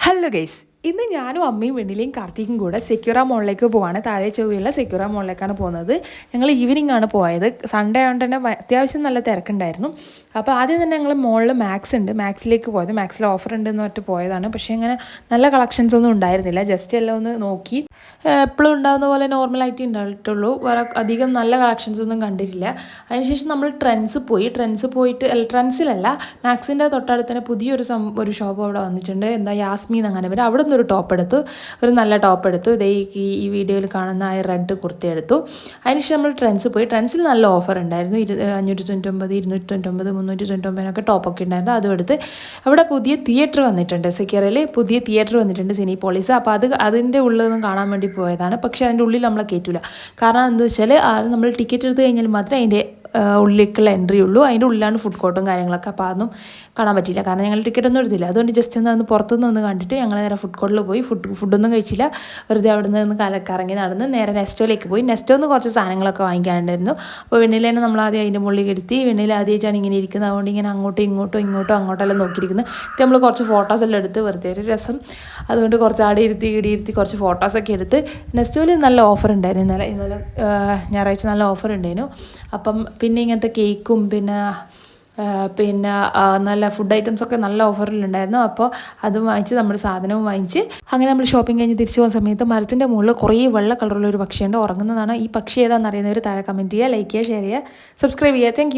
Hello guys, ഇന്ന് ഞാനും അമ്മയും വെണ്ണിലയും കാർത്തിക്കും കൂടെ സെക്യൂറ മോളിലേക്ക് പോവാണ്. താഴെ ചൊവ്വയുള്ള സെക്യൂറ മോളിലേക്കാണ് പോകുന്നത്. ഞങ്ങൾ ഈവനിങ് ആണ് പോയത്. സൺഡേ ആയതുകൊണ്ട് തന്നെ അത്യാവശ്യം നല്ല തിരക്കുണ്ടായിരുന്നു. അപ്പോൾ ആദ്യം തന്നെ ഞങ്ങൾ മോളിൽ മാക്സ് ഉണ്ട്, മാക്സിലേക്ക് പോയത്. മാക്സിൽ ഓഫർ ഉണ്ടെന്ന് പറഞ്ഞിട്ട് പോയതാണ്. പക്ഷേ ഇങ്ങനെ നല്ല കളക്ഷൻസ് ഒന്നും ഉണ്ടായിരുന്നില്ല. ജസ്റ്റ് എല്ലാം ഒന്ന് നോക്കി. എപ്പോഴും ഉണ്ടാകുന്ന പോലെ നോർമലായിട്ട് ഉണ്ടായിട്ടുള്ളൂ. വേറെ അധികം നല്ല കളക്ഷൻസ് ഒന്നും കണ്ടിട്ടില്ല. അതിനുശേഷം നമ്മൾ ട്രെൻഡ്സ് പോയിട്ട് ട്രെൻഡ്സിലല്ല, മാക്സിൻ്റെ തൊട്ടടുത്ത് തന്നെ പുതിയൊരു ഒരു ഷോപ്പ് അവിടെ വന്നിട്ടുണ്ട്. എന്താ യാസ്മീൻ അങ്ങനെ വരും. അവിടെ നിന്നൊരു ടോപ്പ് എടുത്തു, ഒരു നല്ല ടോപ്പ് എടുത്തു. ഇതേ ഈ വീഡിയോയിൽ കാണുന്ന ആ റെഡ് കുർത്തി എടുത്തു. അതിനുശേഷം നമ്മൾ ട്രെൻഡ്സിൽ നല്ല ഓഫർ ഉണ്ടായിരുന്നു. 599, 299, 399 ടോപ്പൊക്കെ ഉണ്ടായിരുന്നു. അതും എടുത്ത് അവിടെ പുതിയ തിയേറ്റർ വന്നിട്ടുണ്ട്. സെക്യൂറിൽ പുതിയ തിയേറ്റർ വന്നിട്ടുണ്ട്, സിനിപോളിസ്. അപ്പോൾ അതിൻ്റെ ഉള്ളിലൊന്നും കാണാൻ വേണ്ടി പോയതാണ്. പക്ഷേ അതിൻ്റെ ഉള്ളിൽ നമ്മളെ കയറ്റില്ല. കാരണം എന്താ വെച്ചാൽ നമ്മൾ ടിക്കറ്റ് എടുത്ത് കഴിഞ്ഞാൽ മാത്രമേ അതിൻ്റെ ഉള്ളിലേക്കുള്ള എൻട്രി ഉള്ളൂ. അതിൻ്റെ ഉള്ളിലാണ് ഫുഡ് കോർട്ടും കാര്യങ്ങളൊക്കെ. അപ്പോൾ അതൊന്നും കാണാൻ പറ്റില്ല, കാരണം ഞങ്ങൾ ടിക്കറ്റ് ഒന്നും എടുത്തില്ല. അതുകൊണ്ട് ജസ്റ്റ് ഒന്ന് പുറത്തുനിന്ന് ഒന്ന് കണ്ടിട്ട് ഞങ്ങൾ നേരെ ഫുഡ് കോർട്ടിൽ പോയി. ഫുഡൊന്നും കഴിച്ചില്ല. വെറുതെ അവിടെ നിന്ന് കറങ്ങി നടന്ന് നേരെ നെസ്റ്റോയിലേക്ക് പോയി. നെസ്റ്റോന്ന് കുറച്ച് സാധനങ്ങളൊക്കെ വാങ്ങിക്കാനുണ്ടായിരുന്നു. അപ്പോൾ വെണ്ണിലേനെ നമ്മൾ ആദ്യം അതിൻ്റെ മുകളിൽ കെടുത്തി. വെണ്ണിൽ ആദ്യമായിട്ടാണ് ഇങ്ങനെ ഇരിക്കുന്നത്. അതുകൊണ്ട് ഇങ്ങനെ അങ്ങോട്ടും അങ്ങോട്ടെല്ലാം നോക്കിയിരിക്കുന്നത്. നമ്മൾ കുറച്ച് ഫോട്ടോസ് എല്ലാം എടുത്ത് വെറുതെ ഒരു രസം. അതുകൊണ്ട് കുറച്ച് ആടെ ഇരുത്തി കുറച്ച് ഫോട്ടോസൊക്കെ എടുത്ത്. നെസ്റ്റോയിൽ നല്ല ഓഫർ ഉണ്ടായിരുന്നു. ഇന്നലെ ഞായറാഴ്ച നല്ല ഓഫർ ഉണ്ടായിരുന്നു. അപ്പം പിന്നെ ഇങ്ങനത്തെ കേക്കും പിന്നെ നല്ല ഫുഡ് ഐറ്റംസൊക്കെ നല്ല ഓഫറിലുണ്ടായിരുന്നു. അപ്പോൾ അതും വാങ്ങിച്ച് നമ്മൾ സാധനവും വാങ്ങിച്ച് അങ്ങനെ നമ്മൾ ഷോപ്പിംഗ് കഴിഞ്ഞ് തിരിച്ചു പോകുന്ന സമയത്ത് മരത്തിൻ്റെ മുകളിൽ കുറേ വെള്ള കളറുള്ള ഒരു പക്ഷിയുണ്ട്, ഉറങ്ങുന്നതാണ്. ഈ പക്ഷി ഏതാണെന്ന് അറിയുന്നവർ താഴെ കമൻറ്റ് ചെയ്യുക, ലൈക്ക് ചെയ്യുക, ഷെയർ ചെയ്യുക, സബ്സ്ക്രൈബ് ചെയ്യുക. താങ്ക്